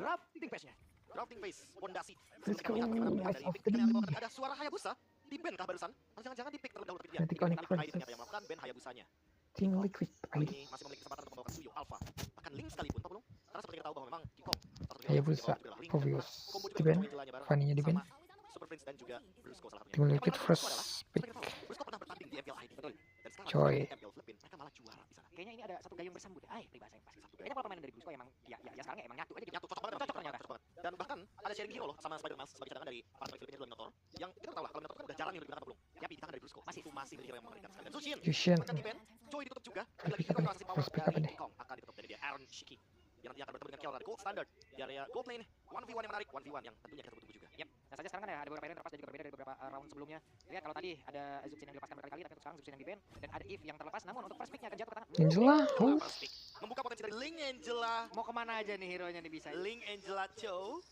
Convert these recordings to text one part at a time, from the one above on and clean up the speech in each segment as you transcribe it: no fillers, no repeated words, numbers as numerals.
drafting pace-nya. Drafting pace, pondasi. Let's go, Eyes of the Ada suara Hayabusa di band kah barusan? Atau jangan-jangan di pick terlebih dahulu dia? Fnatic Onyx Ternyata versus yang melakukan band Hayabusanya. Team Liquid Kali ID. ini masih memiliki kesempatan untuk membawakan Suyo, Alpha, bahkan Link sekalipun, Pak Pulung. Karena seperti kita tahu bahwa memang King Kong Hayabusa, Povius, di band, Fanny-nya di band. Super Prince dan juga Brusco salah satunya. Team Liquid first pick. Brusco pernah bertanding di MPL ID. Betul. Dan sekarang Coy. di MPL Philippines mereka malah juara di sana. Kayaknya ini ada satu gayung bersambut. Peribahasa yang pasti. Satu Kayaknya kalau permainan dari Brusco emang ya sekarang ya emang nyatu aja gitu. Nyatu, cocok banget, Cocok ternyata. cocok banget. Dan bahkan ada sharing hero loh sama Spider Miles sebagai cadangan dari para Filipina dalam Minotaur. Yang kita tahu lah kalau Minotaur kan udah jarang yang digunakan belum. Tapi di tangan dari Brusco masih menjadi hero yang mengerikan sekali. Dan Zushin Yushin. mengganti band. Choi ditutup juga. First Lagi pick apa King Kong nih? kasih power First pick apa dari nih? King Kong akan ditutup dari dia Aaron Shiki. Yang nanti akan bertemu dengan Kiora di Gold Standard. Di area Gold Lane 1v1 yang menarik, 1v1 yang tentunya kita tunggu juga. Yap. Nah saja sekarang kan ada beberapa hero yang terlepas dan juga berbeda dari beberapa round sebelumnya. Lihat kalau tadi ada Zubsin yang dilepaskan berkali-kali, tapi untuk sekarang Zubsin yang di-ban dan ada Eve yang terlepas. Namun untuk first pick-nya akan jatuh ke tangan. Angela, First pick. Membuka potensi dari Link Angela. Mau kemana aja nih hero-nya nih bisa? Link Angela Cho.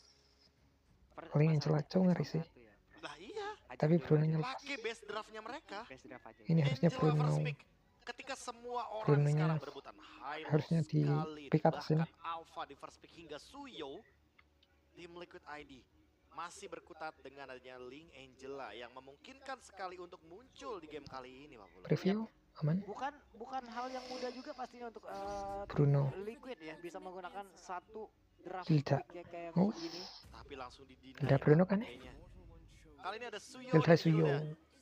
Link Angela Cho ngeri sih. Lah iya, Tapi Bruno-nya lepas. pakai best draftnya mereka. Best draft aja. Ini harusnya Angela Bruno. first pick. Ketika semua orang Brunonya sekarang berebutan high harusnya di pick atas bahkan ini. Alpha di first pick hingga Suyo, tim Liquid ID masih berkutat dengan adanya Link Angela yang memungkinkan sekali untuk muncul di game kali ini, Pak Pulu. Preview aman. Bukan hal yang mudah juga pastinya untuk Bruno. Liquid ya bisa menggunakan satu draft Hilda. pick kayak Oh. begini. Tapi langsung didinai. Hilda Bruno kan ya? kayaknya. Kali ini ada Suyo Hilda dan Suyo. Hilda.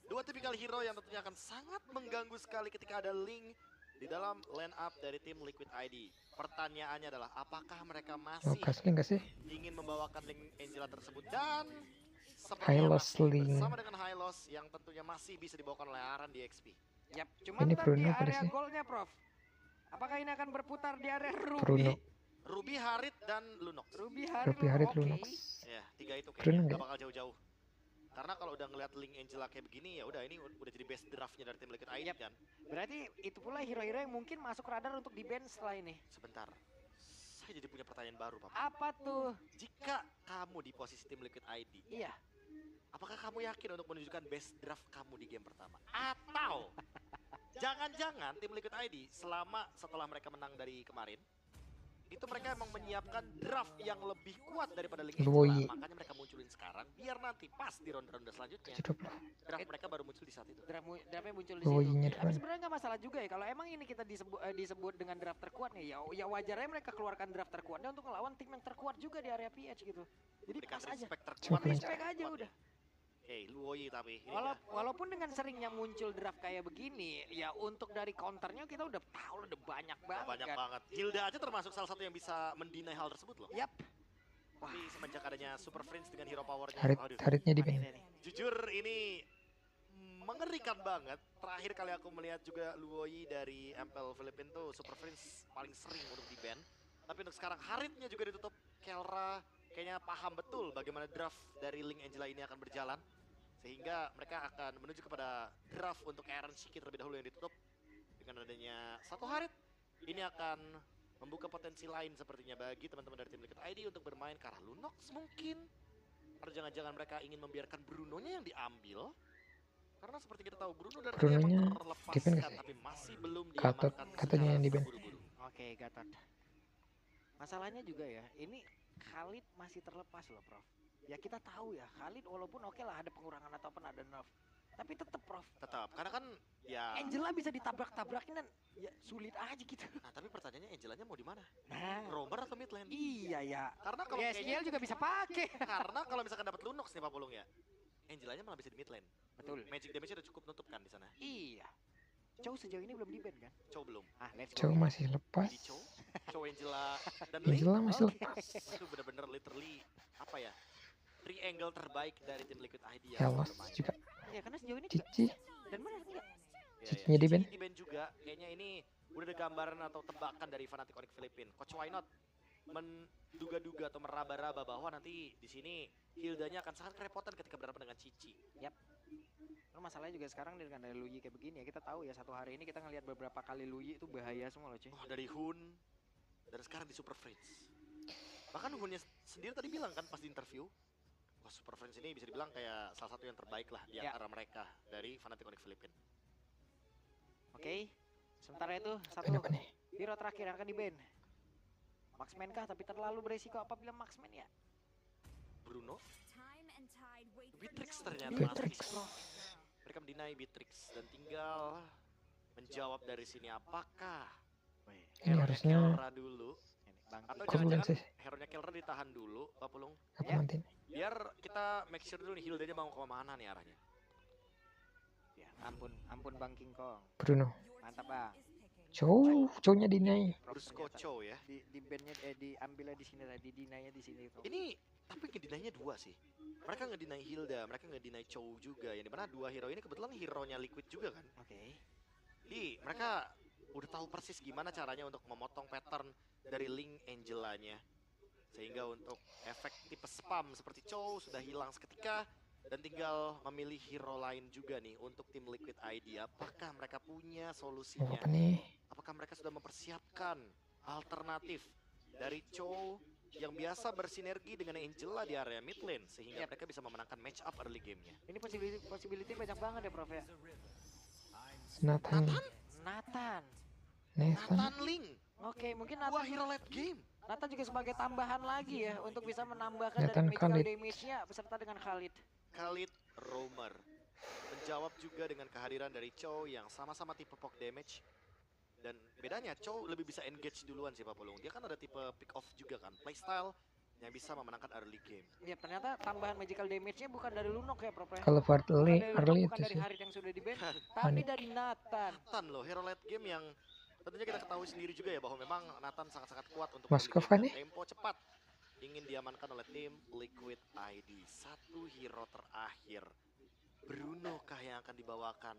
Dua tipikal hero yang tentunya akan sangat mengganggu sekali ketika ada Link di dalam line up dari tim Liquid ID. Pertanyaannya adalah apakah mereka Mau masih kasih nggak sih? ingin membawakan Link Angela tersebut dan Hylos sepertinya Link. bersama dengan Hylos yang tentunya masih bisa dibawakan oleh Aran di XP. Yap, cuman Ini ntar Bruno di pada area sih. goalnya Prof. Apakah ini akan berputar di area Ruby? Bruno. Ruby, Harit, dan Lunox. Ruby Harit, Ruby Harit, oke. Lunox. Ya, tiga itu Bruno kayaknya nggak? gak bakal jauh-jauh. Karena kalau udah ngeliat Link Angela kayak begini ya udah ini udah jadi best draftnya dari tim Liquid ID kan. Berarti itu pula hero-hero yang mungkin masuk radar untuk di-ban setelah ini. Sebentar. Saya jadi punya pertanyaan baru, Papa. Apa tuh? Jika kamu di posisi tim Liquid ID, Iya. apakah kamu yakin untuk menunjukkan best draft kamu di game pertama? Atau jangan-jangan tim Liquid ID setelah mereka menang dari kemarin, itu mereka emang menyiapkan draft yang lebih kuat daripada Link Luoyi. Angela. Makanya mereka munculin sekarang, biar nanti pas di ronde-ronde selanjutnya, 720. draft mereka baru muncul di saat itu. Draftnya muncul di Luoyinya situ. di Tapi mana? sebenarnya nggak masalah juga ya. Kalau emang ini kita disebut dengan draft terkuat nih, ya wajarnya mereka keluarkan draft terkuatnya untuk melawan tim yang terkuat juga di area PH gitu. Jadi pas Dikasih aja. respect terkuat. Cuma Respect aja udah. Luoyi tapi ini Walaupun dengan seringnya muncul draft kayak begini, ya untuk dari counternya kita udah tahu udah banyak banget banyak kan. banget. Hilda aja termasuk salah satu yang bisa mendinai hal tersebut loh. Yap. Tapi semenjak adanya Super Friends dengan hero powernya, Haritnya di ban. jujur ini mengerikan banget. Terakhir kali aku melihat juga Luoyi dari MPL Philippines tuh Super Friends paling sering untuk di ban. Tapi untuk sekarang Haritnya juga ditutup. Kelra kayaknya paham betul bagaimana draft dari Link Angela ini akan berjalan. Sehingga mereka akan menuju kepada draft untuk Aaron Shiki terlebih dahulu yang ditutup. Dengan adanya satu Harit, ini akan membuka potensi lain sepertinya bagi teman-teman dari tim Liquid ID untuk bermain ke arah Lunox mungkin. Atau jangan-jangan mereka ingin membiarkan Bruno-nya yang diambil. Karena seperti kita tahu Bruno dari tadi emang Bruno-nya terlepaskan di ban nggak sih? tapi masih belum Gatot, diamankan katanya secara yang di ban. terburu-buru. Oke, Gatot. Masalahnya juga ya, ini Khalid masih terlepas loh, Prof. Ya kita tahu ya, Khalid walaupun oke lah ada pengurangan ataupun ada nerf. Tapi tetap Prof. Tetap, karena kan ya... Angela bisa ditabrak-tabrakin dan ya sulit aja gitu. Nah tapi pertanyaannya Angelanya mau di mana? Nah, Roamer atau mid lane? iya ya. Karena kalau Ya, kayaknya SGL juga bisa pakai. karena kalau misalkan dapat Lunox nih Pak Pulung ya, Angelanya malah bisa di mid lane. Betul. Magic damage-nya udah cukup nutup kan di sana. Iya. Chow sejauh ini belum di-ban kan? Chow belum. Ah, let's go. Chow masih lepas. Di Chow, Chow Angela dan Link. Angela masih Oke. lepas. Itu bener-bener literally apa ya? Triangle terbaik dari tim Liquid ID yang Helos bermain. juga. Ya karena sejauh ini juga Cici. dan mana enggak? Cicinya di ban. Cici di ban juga. Kayaknya ini udah ada gambaran atau tebakan dari Fnatic Onyx Philippines. Coach Why Not menduga-duga atau meraba-raba bahwa nanti di sini Hildanya akan sangat kerepotan ketika berhadapan dengan Cici. Nah, masalahnya juga sekarang dengan ada Luyi kayak begini ya, kita tahu ya satu hari ini kita ngelihat beberapa kali Luyi itu bahaya semua loh cuy. Oh, dari Hun dan sekarang di Super Friends. Bahkan Hunnya sendiri tadi bilang kan pas di interview, wah Super Friends ini bisa dibilang kayak salah satu yang terbaik lah di Ya. antara mereka dari Fnatic Onyx Philippines. Oke. Sementara itu satu Ban apa nih? hero terakhir yang akan di-ban. Marksman kah? Tapi terlalu beresiko apabila marksman ya. Bruno, Beatrix ternyata. Beatrix. Mereka mendinai Beatrix dan tinggal menjawab dari sini apakah Wih, Ini hero-nya harusnya Kelra dulu ini Bang. atau Kok bulan jangan-jangan sih? hero-nya Kelra ditahan dulu, Pak Pulung. Apa Ya. nanti? Biar kita make sure dulu nih Hilda-nya mau kemana nih arahnya. Ya, ampun Bang King Kong. Bruno. Mantap Bang. Cownya dinai. Brusco Chow ya. Di bandnya diambilnya di sini tadi, dinanya di sini tuh. Ini tapi ngedinainya dua sih. Mereka ngedinai Hilda, mereka ngedinai Chow juga. Yang dimana dua hero ini kebetulan hero-nya Liquid juga kan. Oke. Jadi mereka udah tahu persis gimana caranya untuk memotong pattern dari Link Angelanya. Sehingga untuk efek tipe spam seperti Chow sudah hilang seketika. Dan tinggal memilih hero lain juga nih untuk tim Liquid ID. Apakah mereka punya Mau solusinya? apa nih? Apakah mereka sudah mempersiapkan alternatif dari Chow yang biasa bersinergi dengan Angela di area mid lane sehingga Yap. mereka bisa memenangkan match up early gamenya. Ini possibility banyak banget ya Prof ya. Nathan. Nathan. Nathan Ling, Oke, mungkin dua Nathan, hero late game. Nathan juga sebagai tambahan lagi ya untuk bisa menambahkan Nathan dari magical Khalid. damage-nya beserta dengan Khalid. Khalid Romer menjawab juga dengan kehadiran dari Chow yang sama-sama tipe poke damage. Dan bedanya Chow lebih bisa engage duluan sih Pak Pulung. Dia kan ada tipe pick off juga kan, playstyle yang bisa memenangkan early game. Ya ternyata tambahan magical damage-nya bukan dari Lunok ya Prof ya. Kalau buat Bukan early, dari Lunok, early bukan itu dari sih. Harit yang sudah di-ban, tapi Panik. dari Nathan. Nathan loh, hero late game yang tentunya kita ketahui sendiri juga ya bahwa memang Nathan sangat-sangat kuat untuk Moskov early game kan dan tempo cepat ingin diamankan oleh tim Liquid ID. Satu hero terakhir, Bruno kah yang akan dibawakan?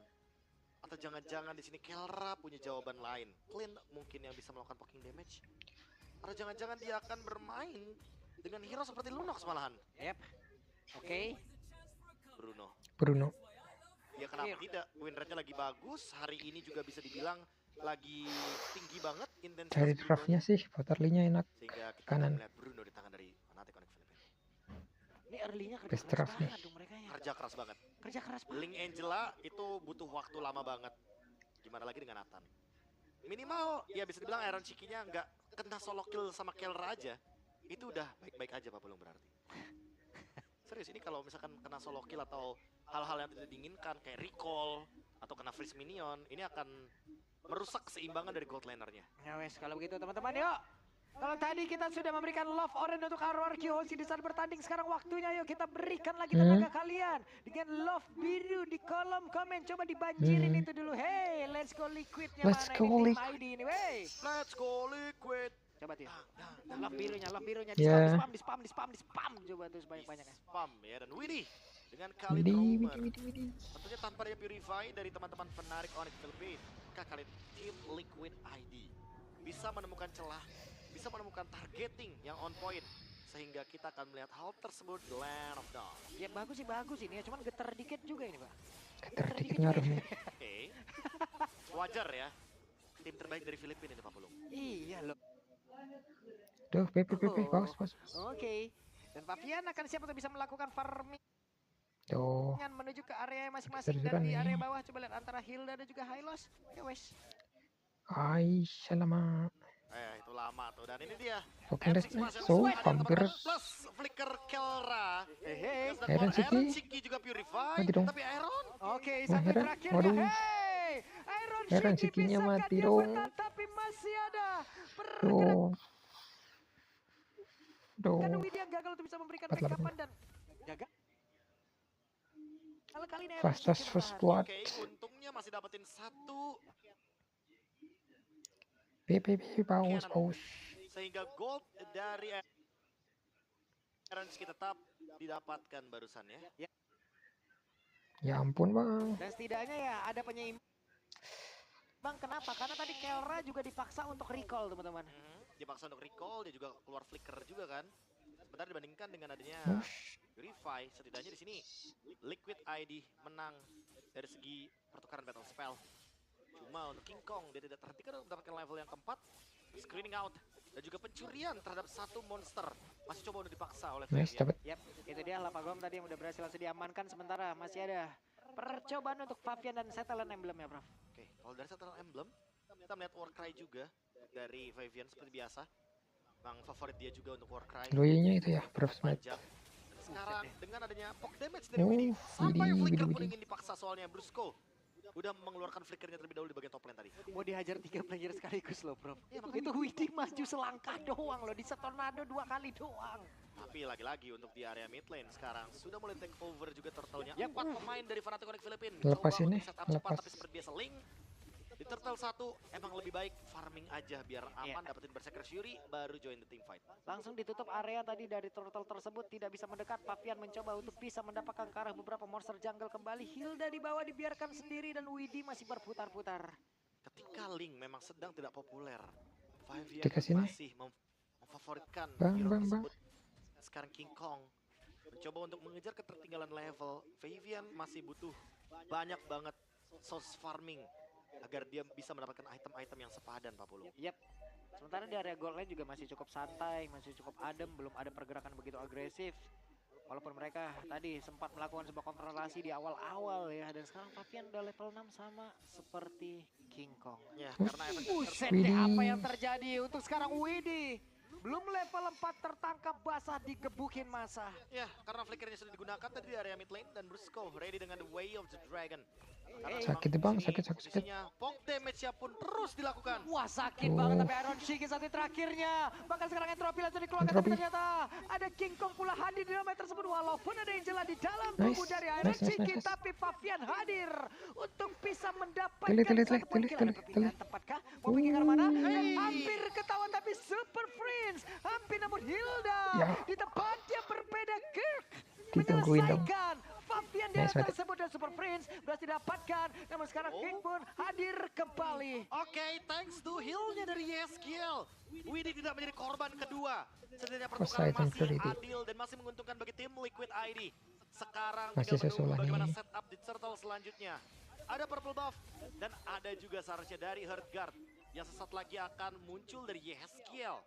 Atau jangan-jangan di sini Kelra punya jawaban lain? Clint mungkin yang bisa melakukan poking damage? Atau jangan-jangan dia akan bermain dengan hero seperti Lunox malahan? Yep. Oke. Bruno. Ya kenapa Iya. tidak? Win rate-nya lagi bagus. Hari ini juga bisa dibilang lagi tinggi banget intensitas Cari Brunonya. draftnya sih, buat early-nya enak. Sehingga kita Kanan. akan melihat Bruno di tangan dari Fnatic Onyx Philippines. Ini early-nya kerja Best keras draft nih. banget dong mereka ya. Kerja keras banget. Kerja keras banget. Link Angela itu butuh waktu lama banget. Gimana lagi dengan Nathan? Minimal ya bisa dibilang Iron Chicky-nya nggak kena solo kill sama Kelra aja. Itu udah baik-baik aja Pak Pulung berarti. Serius ini kalau misalkan kena solo kill atau hal-hal yang tidak diinginkan kayak recall atau kena freeze minion, ini akan merusak keseimbangan dari gold laner-nya. Ya wes, kalau begitu teman-teman yuk. Kalau tadi kita sudah memberikan love orange untuk RRQ Hoshi di saat bertanding, sekarang waktunya yuk kita berikan lagi tenaga kalian dengan love biru di kolom komen. Coba dibanjirin itu dulu. Hey, let's go Liquidnya Let's mana go ini tim Liquid. ID ini, wey. Let's go Liquid. Coba tuh. Love birunya Ya. di spam coba tuh sebanyak-banyaknya. Spam ya, dan Widih dengan Khalid Widih, Romer. widih, widih, widih. Tentunya tanpa dia Purify dari teman-teman penarik Onyx Philippines, maka kalian tim Liquid ID bisa menemukan celah, bisa menemukan targeting yang on point, sehingga kita akan melihat hal tersebut di Land of Dawn. Ya bagus ini ya, cuman getar dikit juga ini, Pak. Keter dikit ngaruh nih. Oke, wajar ya. Tim terbaik dari Filipina ini Pak Pulung. Iya loh. Duh, PP, bagus, bagus. Oke. Dan Pavian akan siap untuk bisa melakukan farming Tuh, menuju ke area masing-masing. Geser Dan di juga area nih. bawah coba lihat antara Hilda dan juga Hylos. Ya wes. Aisyah. Itu lama tuh, dan ini dia. Oke, M6 let's Version so Squad ada hampir teman-teman plus Flicker Kelra. Hey. Dan Iron Iron Chicky. Chicky juga Purify, Mati dong. tapi Iron Oke, Oh, satu Heron. terakhir Waduh. ya. Hey, Iron Iron Chicky Chicky-nya bisakah mati dia dong. menang? Tapi masih ada pergerakan Duh. Widya gagal untuk bisa memberikan 48 backupan dan gagal. Kalau kali ini Iron Fastest Chicky first bertahan. blood. Oke, untungnya masih dapetin satu PP, bagus. sehingga gold dari Iron Chicky tetap didapatkan barusan ya. Ya ampun, Bang. Dan setidaknya ya ada penyeimbang. Bang, kenapa? Karena tadi Kelra juga dipaksa untuk recall, teman-teman. Dipaksa untuk recall, dia juga keluar flicker juga kan. Sebentar dibandingkan dengan adanya Purify, setidaknya di sini Liquid ID menang dari segi pertukaran battle spell. Cuma untuk King Kong dia tidak terhentikan untuk mendapatkan level yang keempat, screening out dan juga pencurian terhadap satu monster. Masih coba untuk dipaksa oleh Nice, Fabian. dapat. Yap, itu dia Lapagom tadi yang udah berhasil langsung diamankan. Sementara masih ada percobaan untuk Favian dan Settlement Emblem ya, Prof. Oke, kalau dari Settlement Emblem kita melihat Warcry juga dari Fabian seperti biasa. Bang favorit dia juga untuk Warcry. Loynya itu ya, Breath Smite. Panjang. Dan sekarang dengan adanya poke damage dari Widi, sampai flicker pun ingin dipaksa soalnya Brusco udah mengeluarkan flickernya terlebih dahulu di bagian top lane tadi. Mau dihajar 3 player sekaligus loh, bro. Ya, Itu Widi maju selangkah doang loh, di tornado 2 kali doang. Tapi lagi-lagi untuk di area mid lane sekarang sudah mulai take over juga turtle-nya. Yap. 4 pemain dari Fnatic Onyx Philippines. Lepas Coba ini, untuk setup cepat, lepas. tapi seperti biasa Link di turtle 1 emang lebih baik farming aja biar aman, dapetin Berserker Fury baru join the team fight. Langsung ditutup area tadi dari turtle tersebut, tidak bisa mendekat. Pavian mencoba untuk bisa mendapatkan ke arah beberapa monster jungle kembali. Hilda di bawah dibiarkan sendiri dan Widi masih berputar-putar. Ketika Link memang sedang tidak populer, Vivian Dikasih nih. masih memfavoritkan Bang, hero bang, bang. tersebut. Sekarang King Kong mencoba untuk mengejar ketertinggalan level. Vivian masih butuh banyak banget source farming agar dia bisa mendapatkan item-item yang sepadan, Pak Pulu. Yap. Sementara di area gold lane juga masih cukup santai, masih cukup adem, belum ada pergerakan begitu agresif. Walaupun mereka tadi sempat melakukan sebuah konfrontasi di awal-awal ya, dan sekarang Pavian udah level 6 sama seperti King Kong. Ya, karena efek Buset Widi. deh, apa yang terjadi untuk sekarang Widi. Belum level 4 tertangkap basah digebukin masa. ya, karena flickernya sudah digunakan tadi di area mid lane dan Brusco ready dengan the way of the dragon. Karena Sakit memang bang, di sini sakit. posisinya poke damage-nya pun terus dilakukan. Wah sakit banget, tapi Iron Shiki saat ini terakhirnya. Bahkan sekarang Entropy langsung dikeluarkan, tapi Entropy. ternyata ada King Kong pula hadir di dalam match tersebut. Walaupun ada Angela di dalam Nice, tubuh dari Iron nice, nice, Shiki, nice. tapi Pavian hadir untuk bisa mendapatkan Tele, tele, satu poin. tele, Kira tele, ada perpindahan tele. tepatkah? Mau pergi ke arah mana? Hey. Hampir ketahuan, tapi Super Prince hampir, namun Hilda Ya. di tempat yang berbeda. Kirk Ditungguin dong. menyelesaikan. Fabian di Nice, atas mate. tersebut dan Super Prince berhasil didapatkan. Namun sekarang King pun hadir kembali. Oke, thanks to heal-nya dari YSKL. Widi tidak menjadi korban kedua. Setidaknya First pertukaran item masih Trinity. adil dan masih menguntungkan bagi tim Liquid ID. Sekarang Masih tinggal menunggu sesulah bagaimana nih. setup di turtle selanjutnya. Ada purple buff dan ada juga seharusnya dari Heartguard yang sesaat lagi akan muncul dari YSKL.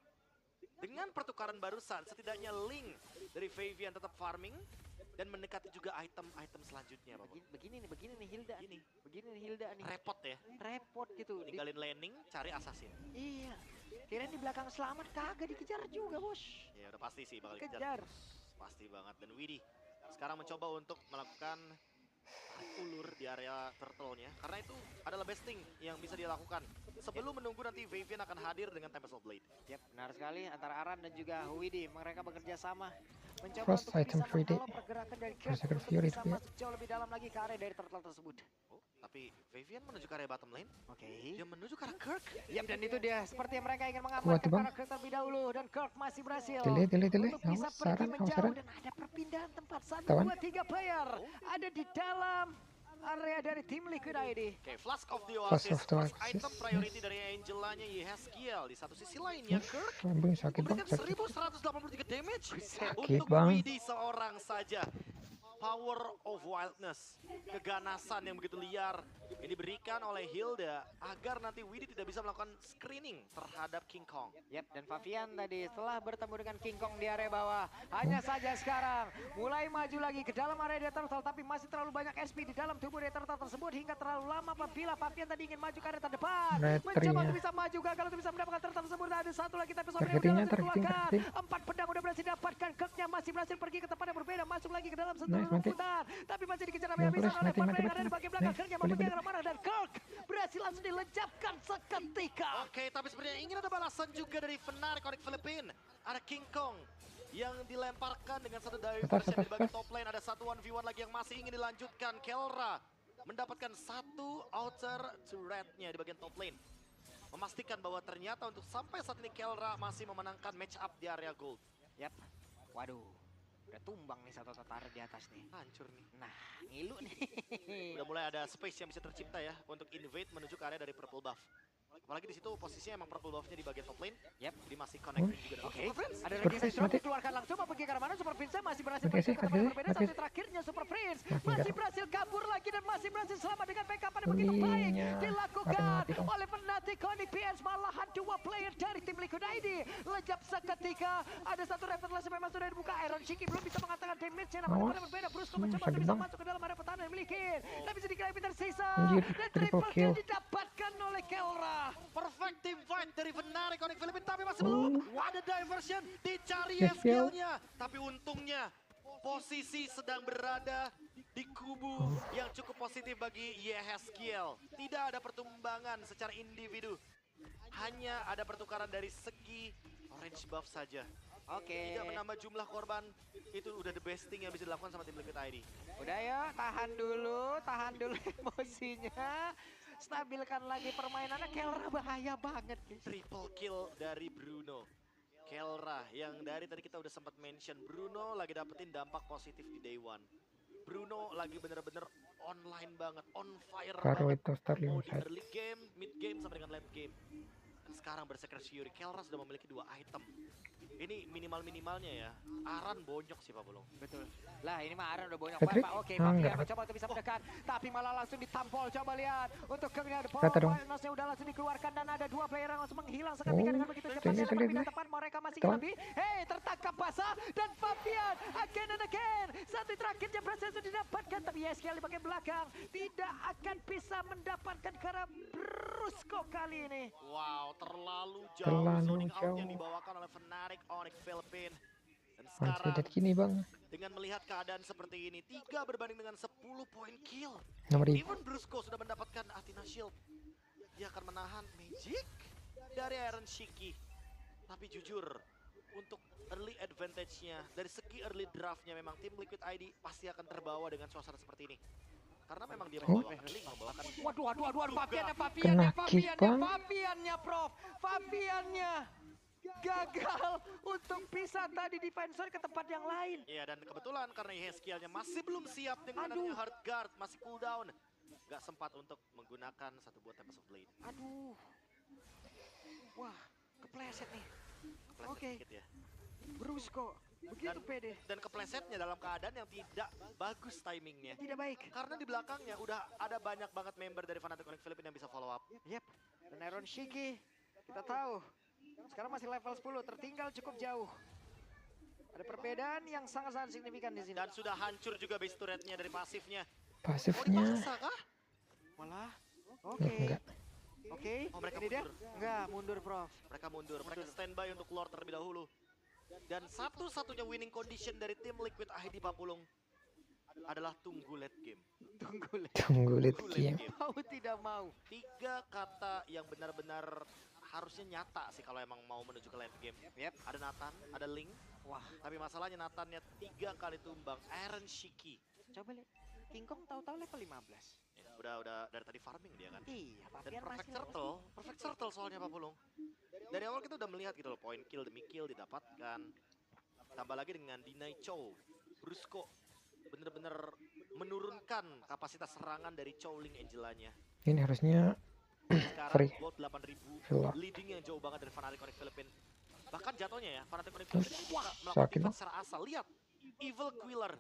Dengan pertukaran barusan, setidaknya Link dari Favian tetap farming dan mendekati juga item-item selanjutnya, Bapak. Begini nih Hilda. Gini. Begini nih Hilda nih. Repot ya, Repot gitu. ninggalin laning, cari assassin. Iya. Kirain di belakang selamat, kagak dikejar juga, Bos. Ya udah pasti sih bakal Kejar. dikejar terus. Pasti banget. Dan Widi sekarang mencoba untuk melakukan tarik ulur di area turtle-nya. Karena itu adalah best thing yang bisa dia lakukan. Sebelum menunggu nanti Vivian akan hadir dengan Tempest of Blade. Yap, benar sekali. Antara Aran dan juga Widi, mereka bekerja sama. Mencoba First untuk item bisa free day. menghalau pergerakan dari Kirk Berserker untuk Fury bisa juga. masuk jauh lebih dalam lagi ke area dari turtle tersebut. Oh, tapi Vivian menuju ke area bottom lane. Oke. Dia menuju ke arah Kirk. Yap, dan itu dia. Seperti yang mereka ingin Kuat mengamankan tuh, Bang. para Kirk terlebih dahulu. Dan Kirk masih berhasil Tele. untuk bisa Awas, pergi saran, awas, menjauh. saran. Dan ada perpindahan tempat. 1, Tawan. 2, 3 player ada di dalam area dari tim Liquid ID. Oke, Flask of the Flask Oasis. of the First Oasis, item priority dari Angelanya Yehaskiel. Di satu sisi lainnya Kirk Lambung sakit bang, memberikan sakit. 1183 damage Sakit, untuk Bang. Widi seorang saja. Power of Wildness, keganasan yang begitu liar yang diberikan oleh Hilda agar nanti Widi tidak bisa melakukan screening terhadap King Kong. Yap, dan Favian tadi setelah bertemu dengan King Kong di area bawah, hanya saja sekarang mulai maju lagi ke dalam area Death Turtle, tapi masih terlalu banyak SP di dalam tubuh Death Turtle tersebut hingga terlalu lama apabila Favian tadi ingin maju ke area terdepan. Mencoba Retrinya. untuk bisa maju, gagal untuk bisa mendapatkan turtle tersebut. Ada satu lagi tapi Sombra Targetingnya, berhasil targeting, dikeluarkan. targeting. 4 pedang udah berhasil didapatkan, Kirknya masih berhasil pergi ke tempat yang berbeda, masuk lagi ke dalam satu Nice, mati. rumputan, tapi masih dikejar Yang habis-habisan plus, oleh mati, Von mati, Brain. mati. Ada di bagian belakang, Nice, Kirknya mau boleh, pergi ke boleh. arah mana, dan Kirk berhasil langsung dilecapkan seketika. Oke, tapi sebenarnya ingin ada balasan juga dari Fnatic Onyx Philippines. Ada King Kong yang dilemparkan dengan satu diversion di bagian top lane. Ada satu 1v1 lagi yang masih ingin dilanjutkan. Kelra mendapatkan satu outer turret-nya di bagian top lane. Memastikan bahwa ternyata untuk sampai saat ini Kelra masih memenangkan match up di area gold. Yap. Waduh. Udah tumbang nih satu tentara di atas nih. Hancur nih. Nah, ngilu nih. Udah mulai ada space yang bisa tercipta ya untuk invade menuju ke area dari purple buff. Apalagi di situ posisinya emang purple buff-nya di bagian top lane. Yap. Jadi masih connected juga dengan Oke, Super Friends. ada Super lagi Prince yang mati. dikeluarkan langsung mau pergi ke arah mana? Super Prince masih berhasil Mati pergi sih, ke tempat mati yang sih, berbeda. mati Sampai sih. terakhirnya Super Prince Mati masih dah. berhasil kabur lagi dan masih berhasil selamat dengan backup yang begitu baik Ulinya. dilakukan Mati dong. oleh Fnatic Onyx PS. Malahan 2 player dari tim Liquid ID lejap seketika. Ada satu revelasi memang sudah dibuka. Iron Shiki belum bisa mengatakan damage-nya, namun Awas. tempat yang berbeda. Brusco mencoba sakit untuk bisa bang. masuk ke dalam area pertahanan yang dimiliki. Tapi sedikit lebih tersisa. Anjir, Dan triple triple kill kill. didapatkan oleh Kelra. Wah, perfect team fight dari Fnatic Onyx Philippines, tapi masih belum. Ada diversion, dicari Yeskiel. nya. Tapi untungnya posisi sedang berada di kubu yang cukup positif bagi Yeskiel. Tidak ada pertumbangan secara individu. Hanya ada pertukaran dari segi orange buff saja. Oke. Tidak menambah jumlah korban, itu udah the best thing yang bisa dilakukan sama tim Liquid ID. Udah ya, tahan dulu emosinya. Stabilkan lagi permainannya. Kelra bahaya banget nih. Triple kill dari Bruno. Kelra yang dari tadi kita udah sempat mention, Bruno lagi dapetin dampak positif di day one. Bruno lagi bener-bener online banget, on fire Karo banget. itu Starling Mau di side. early game, mid game, sampai dengan late game. Dan sekarang Berserker Fury, Kelra sudah memiliki 2 item. Ini minimal-minimalnya ya, Aran bonyok sih Pak Bulung. Betul. Lah ini mah Aran udah banyak Patrick? Pak. Oke, Ah, Papian enggak. mencoba untuk bisa mendekat, tapi malah langsung ditampol. Coba lihat untuk kemudian Rata dong. Nosnya udah langsung dikeluarkan dan ada 2 player yang langsung menghilang seketika dengan begitu cepat. ini Tapi ini. tepat mereka masih Tuh. lebih. Hey, tertangkap basah dan Fabian again and again. Satu terakhirnya berhasil didapatkan, tapi Yeskiel di bagian belakang tidak akan bisa mendapatkan karena Brusco kali ini. Wow, terlalu jauh Terlalu zoning out yang jauh. dibawakan oleh Fnatic Onyx Philippines. Dan Masih sekarang dead gini bang. dengan melihat keadaan seperti ini, 3 berbanding dengan 10 poin kill. Nomor Even Brusco sudah mendapatkan Athena Shield. Dia akan menahan Magic dari Iron Shiki. Tapi jujur, untuk early advantage-nya, dari segi early draft-nya memang tim Liquid ID pasti akan terbawa dengan suasana seperti ini. Karena memang dia membawakan link, membawakan... Waduh, Fabiannya, Kena kick, Bang. Fabiannya, Prof. Fabiannya gagal untuk pisah tadi defensor ke tempat yang lain. Iya, dan kebetulan karena Yeskiel-nya masih belum siap dengan Aduh. adanya hard guard, masih cooldown. Gak sempat untuk menggunakan satu buah Tempest of Blade. Aduh. Wah, kepleset nih. Kepleset Oke. dikit ya. Brusco, begitu pede. Dan keplesetnya dalam keadaan yang tidak bagus timingnya. Tidak baik. Karena di belakangnya udah ada banyak banget member dari Fnatic Onyx Philippines yang bisa follow up. Yep. Dan Iron Shiki, kita tahu. Sekarang masih level 10, tertinggal cukup jauh. Ada perbedaan yang sangat-sangat signifikan di sini. Dan sudah hancur juga base turretnya dari pasifnya. Mau Pasifnya. dipaksa kah? Malah, Oh, oke. enggak. Oke, Oh, mereka ini dia. mundur. Enggak, mundur, Prof. Mereka mundur, mereka standby untuk Lord terlebih dahulu. Dan satu-satunya winning condition dari tim Liquid ID Papulung adalah tunggu late game. Tunggu lihat. Tunggu lihat Tunggu late game. game. Mau tidak mau. 3 kata yang benar-benar harusnya nyata sih kalau emang mau menuju ke late game. Yep. Ada Nathan, ada Link. Wah, Tapi masalahnya Nathannya 3 kali tumbang. Iron Shiki. coba lihat. King Kong tahu-tahu level 15. Ya, udah dari tadi farming dia kan. Iya, Dan Fabian perfect masih turtle, perfect turtle soalnya Pak Pulung. Dari awal kita udah melihat gitu loh, point kill demi kill didapatkan. Tambah lagi dengan Dinai Chow, Brusco bener-bener menurunkan kapasitas serangan dari Chowling Angelanya. Ini harusnya Sekarang Free. gold 8.000, Fill up. leading yang jauh banget dari Fnatic Onyx Philippines. Bahkan jatuhnya ya, Fnatic Onyx Philippines Wah, melakukan sakit pivot loh. secara asal. Lihat, Evil Quiller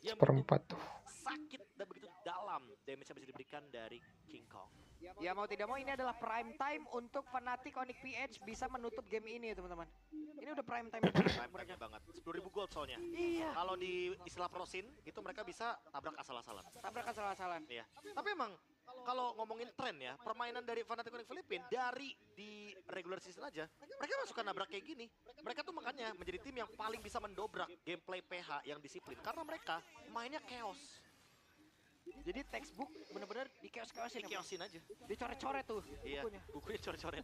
yang seperempat tuh. sakit dan begitu dalam damage yang bisa diberikan dari King Kong. Ya mau tidak mau ini adalah prime time untuk Fnatic Onyx PH bisa menutup game ini teman-teman. Ini udah prime time. Prime banget, 10.000 gold soalnya. Iya. Kalau di istilah prosin, itu mereka bisa tabrak asal-asalan. Tabrakan salah-salan. Iya. Tapi emang kalau ngomongin tren ya, permainan dari Fnatic Onyx Philippines dari di regular season aja, mereka gak suka nabrak kayak gini. Mereka tuh makanya menjadi tim yang paling bisa mendobrak gameplay PH yang disiplin. Karena mereka mainnya chaos. Jadi textbook bener-bener di chaos-chaosin. Chaosin aja. Dicoret-coret tuh Iya, bukunya. bukunya coret-coret.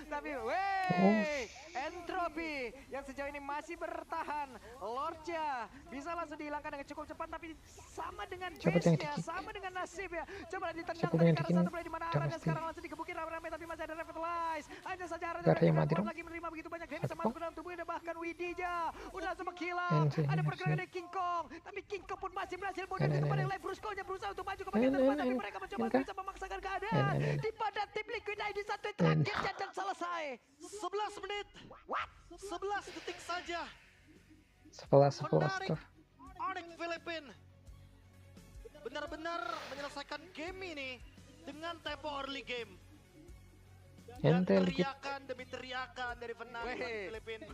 Tapi wey, Entropy yang sejauh ini masih bertahan. Lordnya bisa langsung dihilangkan dengan cukup cepat, tapi sama dengan Siapa tuh yang base-nya, dikit? sama dengan nasibnya. Coba ditendang Siapa tadi yang karena dikit? satu play di mana Jangan arahnya pasti. sekarang langsung digebukin rame-rame, tapi masih ada revitalize. Hanya saja arahnya Gak ada yang mati kuat dong. lagi menerima begitu banyak damage Satu sama ke dalam tubuhnya, dan bahkan Widija udah langsung menghilang. Enak sih, Ada enak pergerakan sih. dari King Kong, tapi King Kong pun masih berhasil bodoh Enak, di tempat enak. yang lain. Brusco-nya berusaha untuk maju ke bagian depan, tapi mereka mencoba Enak. bisa memaksakan keadaan. Enak. Di pada tim Liquid ID satu yang terakhir dan selesai. 11 menit. What? 11 detik saja. 11 Menarik. tuh. Onyx Philippines benar-benar menyelesaikan game ini dengan tempo early game. Dan Entel dikit. teriakan demi teriakan dari Fnatic Weh. Philippines.